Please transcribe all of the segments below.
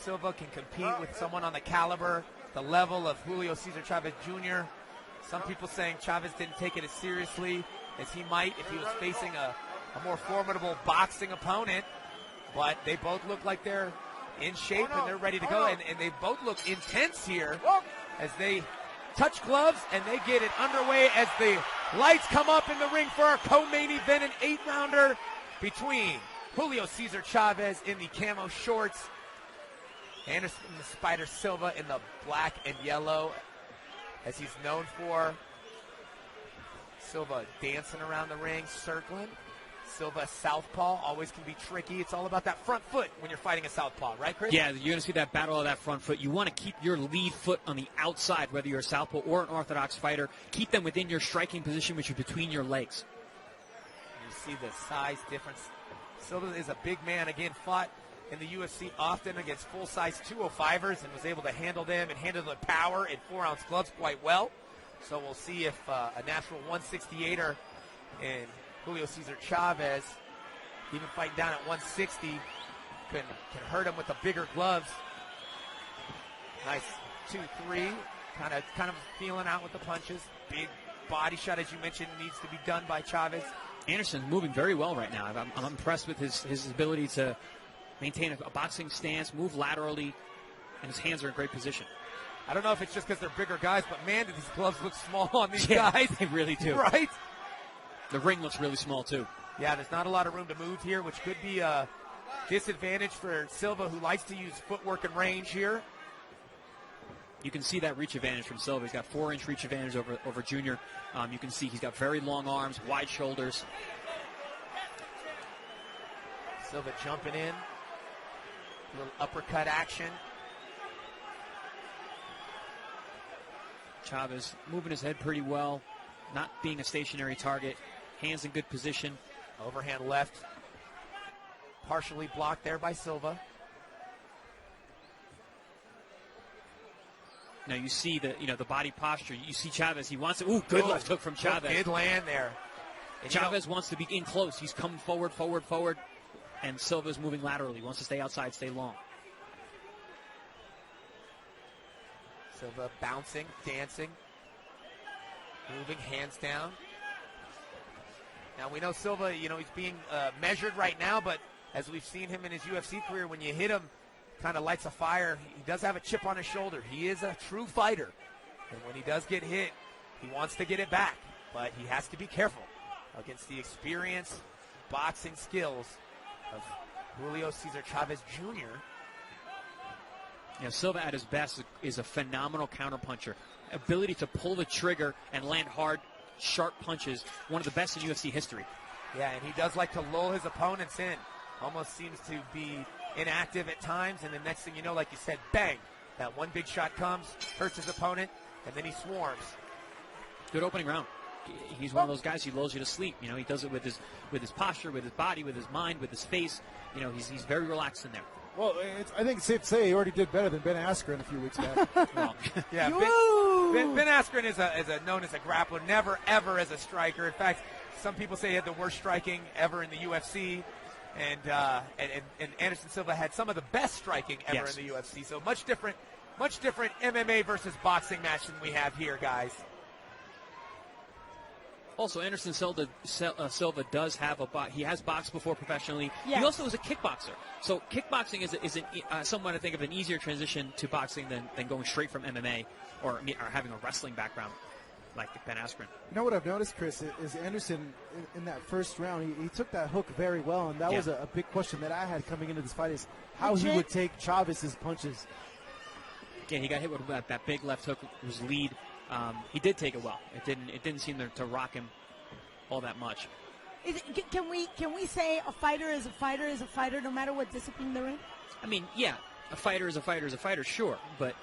Silva can compete with someone on the caliber, the level of Júlio César Chaves Jr. Some people saying Chaves didn't take it as seriously as he might if he was facing a more formidable boxing opponent. But they both look like they're in shape and they're ready to go. And they both look intense here as they touch gloves and they get it underway as the lights come up in the ring for our co-main event, an 8-rounder between Júlio César Chaves in the camo shorts, Anderson the Spider Silva in the black and yellow, as he's known for. Silva dancing around the ring, circling. Silva southpaw always can be tricky. It's all about that front foot when you're fighting a southpaw, right, Chris? Yeah, you're going to see that battle of that front foot. You want to keep your lead foot on the outside, whether you're a southpaw or an orthodox fighter. Keep them within your striking position, which is between your legs. You see the size difference. Silva is a big man. Again, fought in the UFC often against full-size 205ers and was able to handle them and handle the power in 4-ounce gloves quite well. So we'll see if a natural 168er in Júlio César Chaves, even fighting down at 160, can hurt him with the bigger gloves. Nice 2-3, kind of feeling out with the punches. Big body shot, as you mentioned, needs to be done by Chaves. Anderson's moving very well right now. I'm impressed with his ability to maintain a boxing stance, move laterally, and his hands are in great position. I don't know if it's just because they're bigger guys, but man, do these gloves look small on these guys. They really do. Right? The ring looks really small, too. Yeah, there's not a lot of room to move here, which could be a disadvantage for Silva, who likes to use footwork and range here. You can see that reach advantage from Silva. He's got 4-inch reach advantage over Junior. You can see he's got very long arms, wide shoulders. Silva jumping in. A little uppercut action. Chaves moving his head pretty well, not being a stationary target. Hands in good position. Overhand left. Partially blocked there by Silva. Now you see the body posture. You see Chaves. He wants it. Ooh, good left hook from Chaves. Good land there. And Chaves wants to be in close. He's coming forward. And Silva's moving laterally. He wants to stay outside, stay long. Silva bouncing, dancing, moving, hands down. Now we know Silva, he's being measured right now, but as we've seen him in his UFC career, when you hit him, kind of lights a fire. He does have a chip on his shoulder. He is a true fighter. And when he does get hit, he wants to get it back. But he has to be careful against the experience, boxing skills of Júlio César Chaves Jr. Silva at his best is a phenomenal counterpuncher. Ability to pull the trigger and land hard, sharp punches. One of the best in UFC history. Yeah, and he does like to lull his opponents in. Almost seems to be inactive at times, and the next thing you know, like you said, bang, that one big shot comes, hurts his opponent, and then he swarms. Good opening round. He's one of those guys, he lulls you to sleep. He does it with his posture, with his body, with his mind, with his face. He's very relaxed in there. Well, I think it's safe to say he already did better than Ben Askren a few weeks back. Yeah, Ben Askren is known as a grappler, never ever as a striker. In fact, some people say he had the worst striking ever in the UFC, and Anderson Silva had some of the best striking ever in the UFC. So much different MMA versus boxing match than we have here, guys. Also, Anderson Silva does have he has boxed before professionally. Yes. He also is a kickboxer. So kickboxing is somewhat, I think, of an easier transition to boxing than going straight from MMA or having a wrestling background like Ben Askren. You know what I've noticed, Chris, is Anderson in that first round, he took that hook very well, and that was a big question that I had coming into this fight is how he would take Chavez's punches. Yeah, he got hit with that big left hook, was lead. He did take it well. It didn't seem to rock him all that much. Can we say a fighter is a fighter no matter what discipline they're in? I mean, yeah, a fighter is a fighter, sure. But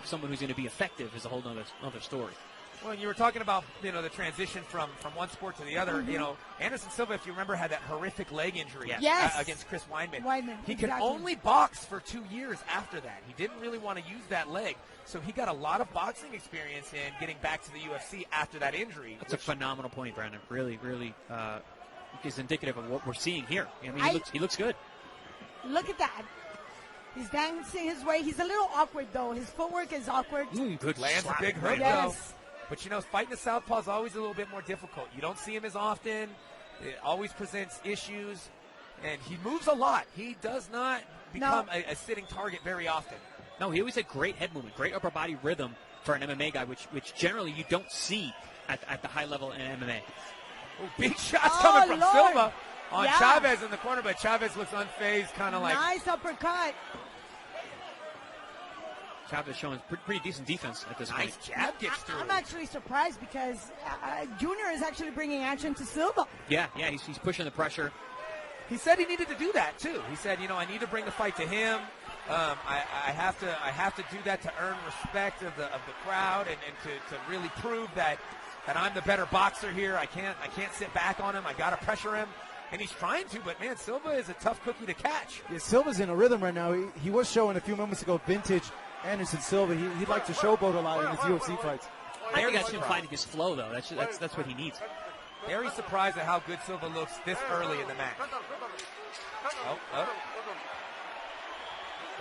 someone who's going to be effective is a whole other story. Well, you were talking about the transition from one sport to the other. Mm-hmm. Anderson Silva, if you remember, had that horrific leg injury against Chris Weidman. He could only box for 2 years after that. He didn't really want to use that leg, so he got a lot of boxing experience in getting back to the UFC after that injury. That's a phenomenal point, Brandon. Really, really is indicative of what we're seeing here. I mean, he looks good. Look at that. He's dancing his way. He's a little awkward, though. His footwork is awkward. Good Lands a slap. big hook, Yes. though. But, you know, fighting a southpaw is always a little bit more difficult. You don't see him as often. It always presents issues. And he moves a lot. He does not become a sitting target very often. No, he always had great head movement, great upper body rhythm for an MMA guy, which generally you don't see at the high level in MMA. Ooh, big shots coming from Lord. Silva on Yeah. Chavez in the corner, but Chavez looks unfazed, kind of like. Nice uppercut. Chavez showing pretty decent defense at this Nice point. jab gets through. I'm actually surprised because Junior is actually bringing action to Silva. Yeah, he's pushing the pressure. He said he needed to do that too. He said, you know, I need to bring the fight to him. I have to do that to earn respect of the crowd and to really prove that I'm the better boxer here. I can't sit back on him. I got to pressure him, and he's trying to. But man, Silva is a tough cookie to catch. Yeah, Silva's in a rhythm right now. He was showing a few moments ago vintage Anderson Silva. He'd like to showboat a lot in his UFC fights. I think that's him finding his flow, though. That's what he needs. Very surprised at how good Silva looks this early in the match. Oh.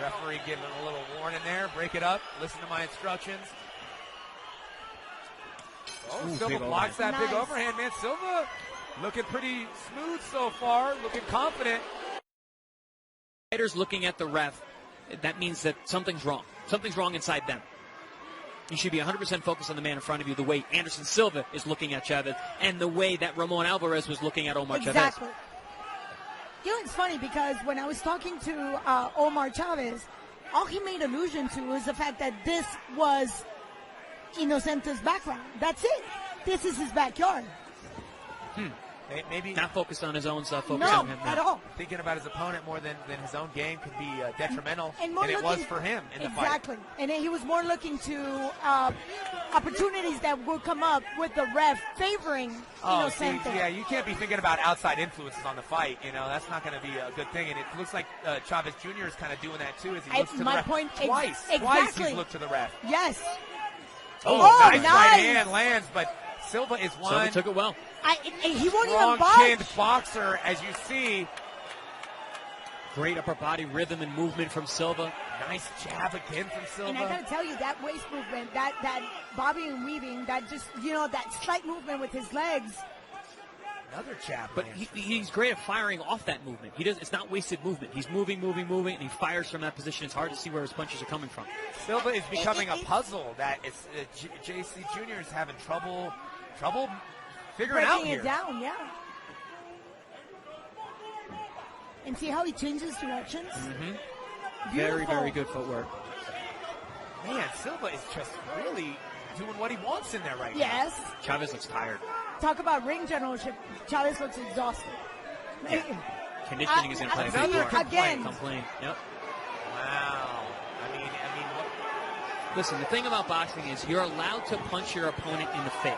Referee giving a little warning there. Break it up. Listen to my instructions. Oh, Ooh, Silva big blocks that big Nice. overhand, man. Silva looking pretty smooth so far, looking confident. Fighters looking at the ref, that means that something's wrong. Something's wrong inside them. You should be 100% focused on the man in front of you, the way Anderson Silva is looking at Chavez, and the way that Ramon Alvarez was looking at Omar Exactly. Chavez. You know, it's funny because when I was talking to Omar Chavez, all he made allusion to was the fact that this was Inocente's background. That's it. This is his backyard. Maybe Not focused on his own stuff, focused No, on him. at all. thinking about his opponent more than his own game could be detrimental, And more and it was looking- for him in the fight. Exactly. And then he was more looking to opportunities that would come up with the ref favoring Oh, see, Inocente. yeah, you can't be thinking about outside influences on the fight. You know, that's not going to be a good thing. And it looks like Chavez Jr. is kind of doing that too, as he looks to the my ref point, twice. Twice exactly. he's looked to the ref. Yes. Oh, Oh, nice right nice. hand lands, but Silva is So one he took it well. And he won't even budge. strong-chinned boxer, as you see. Great upper body rhythm and movement from Silva. Nice jab again from And I Silva. gotta tell you, that waist movement, that bobbing and weaving, that just, that slight movement with his legs. Another jab. But lands. he's great at firing off that movement. It's not wasted movement. He's moving, and he fires from that position. It's hard to see where his punches are coming from. Silva is becoming a puzzle that is JC Jr. is having trouble figuring out Breaking here. it down, yeah. And see how he changes directions? Very, Beautiful. very good footwork. Man, Silva is just really doing what he wants in there right Yes. Chavez looks tired. Talk about ring generalship. Chavez looks exhausted. Conditioning is going to play a big Another part. Again. Complain. Yep. now. Wow. I mean, Listen, the thing about boxing is you're allowed to punch your opponent in the face.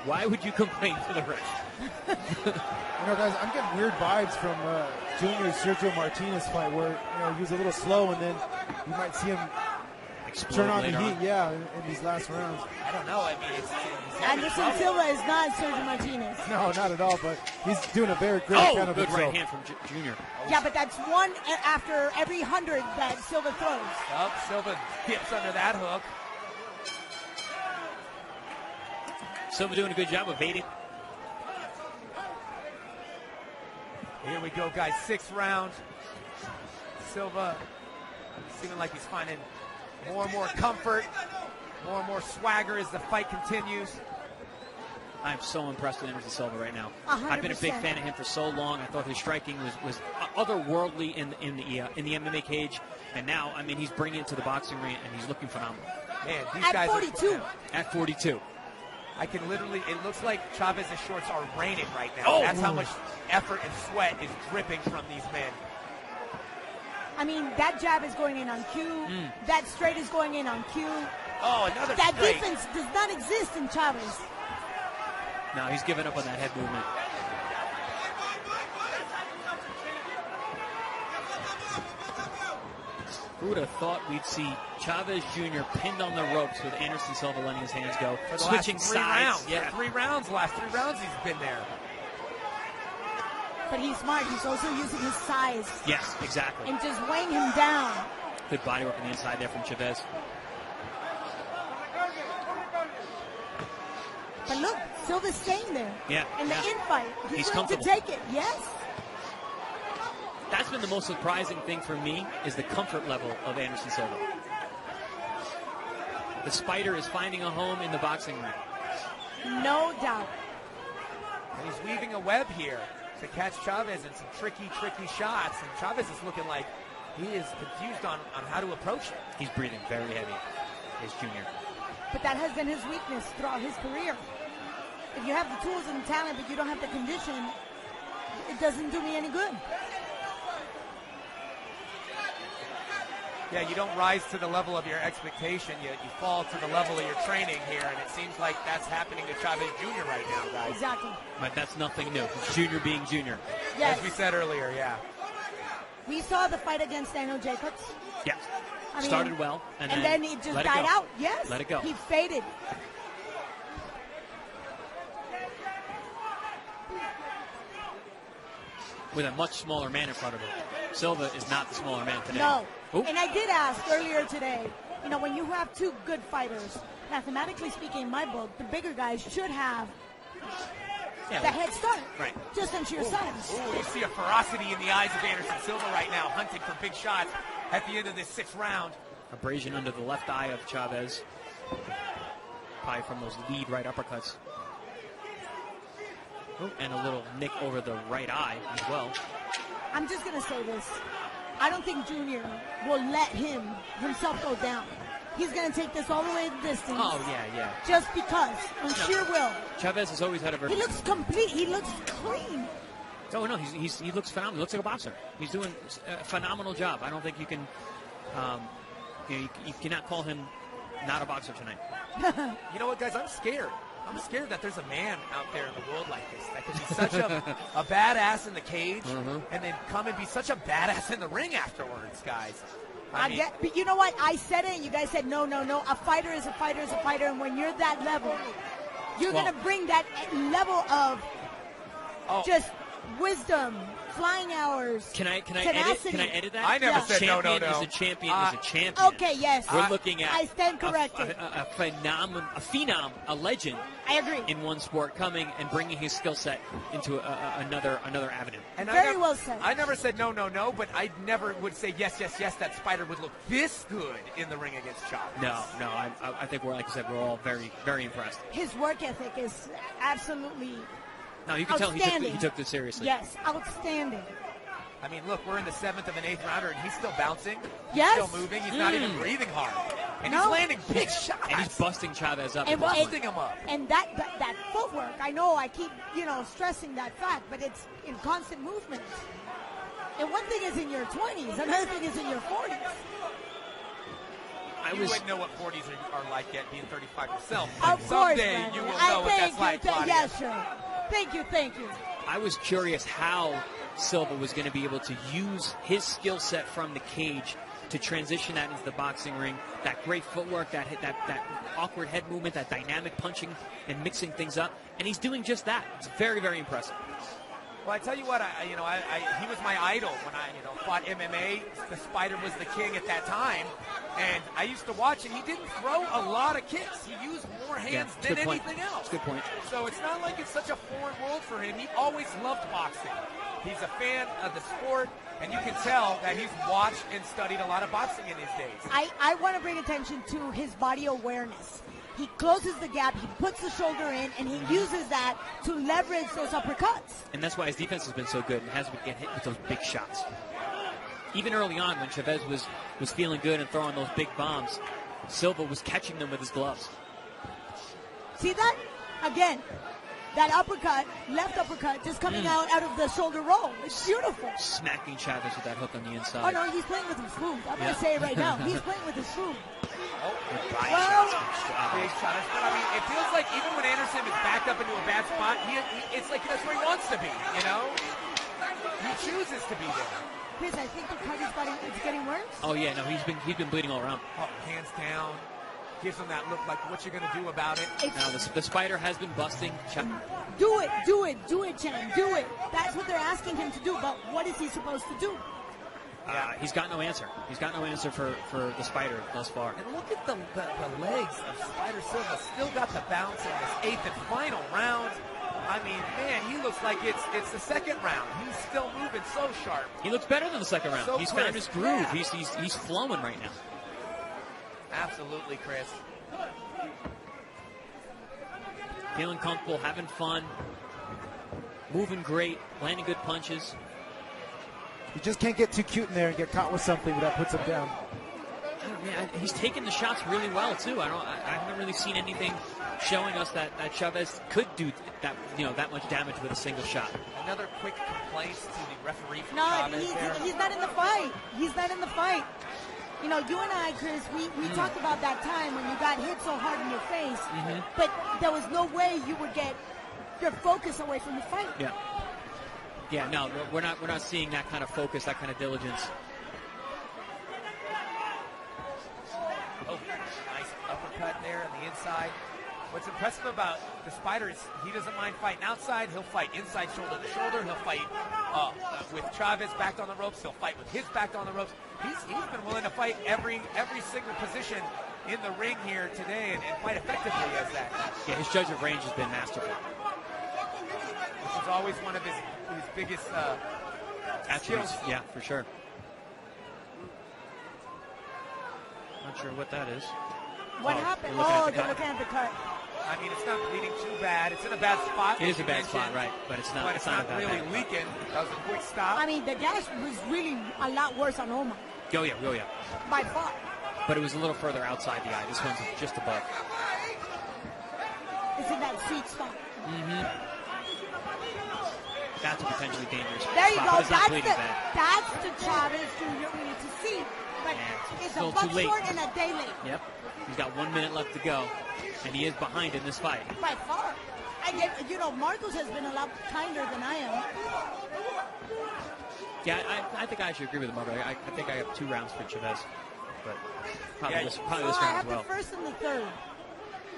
Why would you complain to the ref? Guys, I'm getting weird vibes from Junior's Sergio Martinez fight where he was a little slow, and then you might see him Explode turn on the later heat, in these last rounds. I don't know. I mean, it's having Anderson trouble. Silva is not Sergio Martinez. No, not at all, but he's doing a very great Oh, kind of good himself. right hand from Junior. Yeah, but that's one after every 100 that Silva throws. Oh, Silva dips under that hook. Silva doing a good job of baiting. Here we go, guys. 6th round. Silva seeming like he's finding more and more comfort, more and more swagger as the fight continues. I'm so impressed with Anderson Silva right now. 100%. I've been a big fan of him for so long. I thought his striking was otherworldly in the MMA cage, and now he's bringing it to the boxing ring, and he's looking phenomenal. Man, these At guys 42. are. At 42. I can literally, it looks like Chavez's shorts are raining right now. Oh. That's how much effort and sweat is dripping from these men. I mean, that jab is going in on cue. That straight is going in on cue. Oh, another That straight. defense does not exist in Chavez. No, he's giving up on that head movement. Who would have thought we'd see Chaves Jr. pinned on the ropes with Anderson Silva letting his hands go, For the switching last 3 sides. rounds. Yeah. 3 rounds, last 3 rounds he's been there. But he's smart. He's also using his size Yes, exactly. and just weighing him down. Good body work on the inside there from Chavez. But look, Silva's staying there. Yeah. In the infight. He's willing to comfortable. take it. Yes. That's been the most surprising thing for me is the comfort level of Anderson Silva. The Spider is finding a home in the boxing ring. No doubt. And he's weaving a web here to catch Chavez in some tricky shots. And Chavez is looking like he is confused on how to approach it. He's breathing very heavy, his junior. But that has been his weakness throughout his career. If you have the tools and the talent, but you don't have the condition, it doesn't do me any good. Yeah, you don't rise to the level of your expectation. You fall to the level of your training here, and it seems like that's happening to Chavez Jr. right now, guys. Exactly. But that's nothing new. It's Junior being Junior. Yes. As we said earlier, yeah. We saw the fight against Daniel Jacobs. Yeah. I mean, started well, and then it just died out. Yes. Let it go. He faded. With a much smaller man in front of him. Silva is not the smaller man today. No. Oop. And I did ask earlier today, when you have two good fighters, mathematically speaking, in my book, the bigger guys should have the head start. Right. Just on sheer size. Ooh, you see a ferocity in the eyes of Anderson Silva right now, hunting for big shots at the end of this 6th round. Abrasion under the left eye of Chavez. Probably from those lead right uppercuts. Ooh, and a little nick over the right eye as well. I'm just going to say this. I don't think Junior will let himself go down. He's going to take this all the way to the distance. Oh, yeah. Just because, on sheer will. Chavez has always had a very... He looks complete. He looks clean. Oh, no, he looks phenomenal. He looks like a boxer. He's doing a phenomenal job. I don't think you can... you cannot call him not a boxer tonight. You know what, guys? I'm scared. I'm scared that there's a man out there in the world like this that could be such a badass in the cage and then come and be such a badass in the ring afterwards, guys. But you know what? I said it, and you guys said, no. A fighter is a fighter is a fighter, and when you're that level, you're going to bring that level of just wisdom, flying hours, Can I tenacity. edit that? I never said no. Is a champion is a champion. Okay, yes. We're looking at I stand corrected. A phenom, a legend. I agree. In one sport, coming and bringing his skill set into another avenue. And well said. I never said no, but I never would say yes, that Spider would look this good in the ring against Chavez. No. I think we're, like I said, we're all very, very impressed. His work ethic is absolutely No, you can tell he took this seriously. Yes, outstanding. I mean, look, we're in the 7th of an 8th rounder, and he's still bouncing. Yes. He's still moving. He's not even breathing hard. And he's landing big shots. And he's busting Chavez up. And busting him up. And that footwork, I know I keep, stressing that fact, but it's in constant movement. And one thing is in your 20s, another thing is in your 40s. You wouldn't know what 40s are like yet, being 35 yourself. Of course, someday Brandon. you will know what that's like, Claudia. Yes, sure. Thank you. I was curious how Silva was going to be able to use his skill set from the cage to transition that into the boxing ring. That great footwork, that awkward head movement, that dynamic punching and mixing things up. And he's doing just that. It's very, very impressive. Well, I tell you what, he was my idol when I fought MMA. The Spider was the king at that time. And I used to watch, and he didn't throw a lot of kicks. He used more hands than anything else. Good point. So it's not like it's such a foreign world for him. He always loved boxing. He's a fan of the sport, and you can tell that he's watched and studied a lot of boxing in his days. I want to bring attention to his body awareness. He closes the gap, he puts the shoulder in, and he uses that to leverage those uppercuts. And that's why his defense has been so good and hasn't been getting hit with those big shots. Even early on when Chavez was feeling good and throwing those big bombs, Silva was catching them with his gloves. See that? Again, that uppercut, left uppercut, just coming out of the shoulder roll. It's beautiful. Smacking Chavez with that hook on the inside. Oh, no, he's playing with his food. I'm going to say it right now. He's playing with his food. Big shots. But I mean, it feels like even when Anderson is backed up into a bad spot, it's like that's where he wants to be, He chooses to be there. Chris, I think the cut is getting worse. Oh yeah, no, he's been bleeding all around. Oh, hands down. Gives him that look like what you're going to do about it. Now the Spider has been busting. Do it, Chan, do it. That's what they're asking him to do, but what is he supposed to do? He's got no answer. He's got no answer for the Spider thus far. And look at the legs of Spider Silva. Still got the bounce in this 8th and final round. I mean, man, he looks like it's the second round. He's still moving so sharp. He looks better than the second round. So He's crisp. found his groove. Yeah. He's flowing right now. Absolutely, Chris. Feeling comfortable, having fun, moving great, landing good punches. You just can't get too cute in there and get caught with something that puts him down. He's taking the shots really well too. I haven't really seen anything showing us that Chavez could do that much damage with a single shot. Another quick complaint to the referee from No, Chavez there. he's not in the fight. He's not in the fight. You know, you and I, Chris, we talked about that time when you got hit so hard in your face, but there was no way you would get your focus away from the fight. Yeah. Yeah, no, we're not seeing that kind of focus, that kind of diligence. Oh, nice uppercut there on the inside. What's impressive about the Spider is he doesn't mind fighting outside. He'll fight inside shoulder to shoulder. He'll fight with Chavez back on the ropes. He'll fight with his back on the ropes. He's been willing to fight every single position in the ring here today and fight effectively as that. Yeah, his judge of range has been masterful. Which is always one of his biggest Attributes. skills. Yeah, for sure. Not sure what that is. What happened? They're looking at the cut. I mean, it's not bleeding too bad. It's in a bad spot. It is a bad spot, right? But it's not. But it's not that really bad. leaking. That was a quick stop. I mean, the gash was really a lot worse on Omar. Oh yeah. By far. But it was a little further outside the eye. This one's just above. It's in that sweet spot. That's a potentially dangerous There you spot, go. but it's not bleeding bad. That's the Chavez Jr. we need to see. But Yeah, it's still a buck too late. short and a day late. Yep. He's got 1 minute left to go, and he is behind in this fight. By far. Marcos has been a lot kinder than I am. Yeah, I think I actually agree with Marco. I think I have 2 rounds for Chavez, but probably this I round as have well. the first and the third.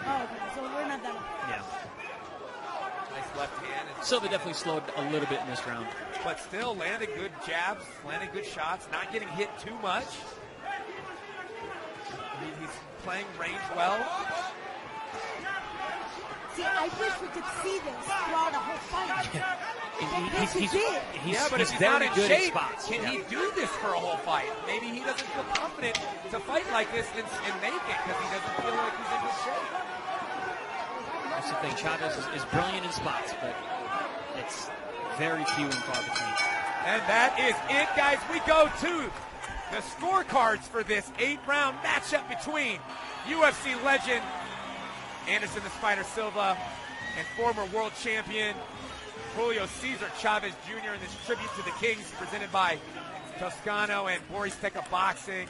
Oh, okay. So we're not that. Yeah. Nice left hand. Silva definitely slowed a little bit in this round. But still landed good jabs, landed good shots, not getting hit too much. He's playing range well. See, I wish we could see this throughout the whole fight. He's But if he's very not in good shape, in spots. can he do this for a whole fight? Maybe he doesn't feel confident to fight like this and make it because he doesn't feel like he's in good shape. That's the thing. Chavez is brilliant in spots, but it's very few and far between. And that is it, guys. We go to the scorecards for this 8-round matchup between UFC legend Anderson the Spider Silva and former world champion Júlio César Chaves Jr. in this tribute to the Kings presented by Toscano and Boris Teka Boxing.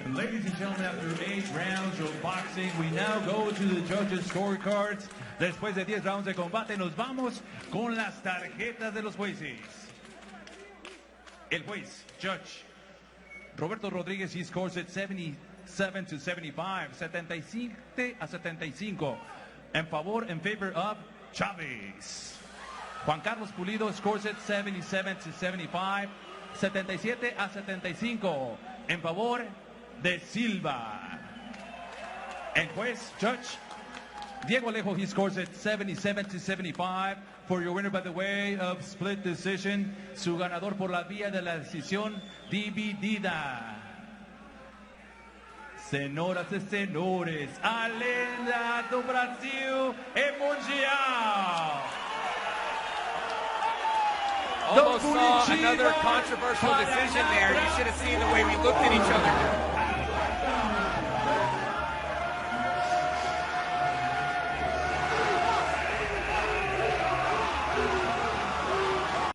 And ladies and gentlemen, after 8 rounds of boxing, we now go to the judges' scorecards. Después de 10 rounds de combate, nos vamos con las tarjetas de los jueces. El juez, Judge Roberto Rodríguez, he scores at 77 to 75, 77 a 75, en favor of Chavez. Juan Carlos Pulido scores at 77 to 75, 77 a 75, en favor de Silva. And juez, Judge Diego Alejo, he scores at 77 to 75 for your winner by the way of split decision, su ganador por la vía de la decisión dividida. Senhoras e senhores, a lenda do Brasil e Mundial. Almost saw another controversial decision there. You should have seen the way we looked at each other.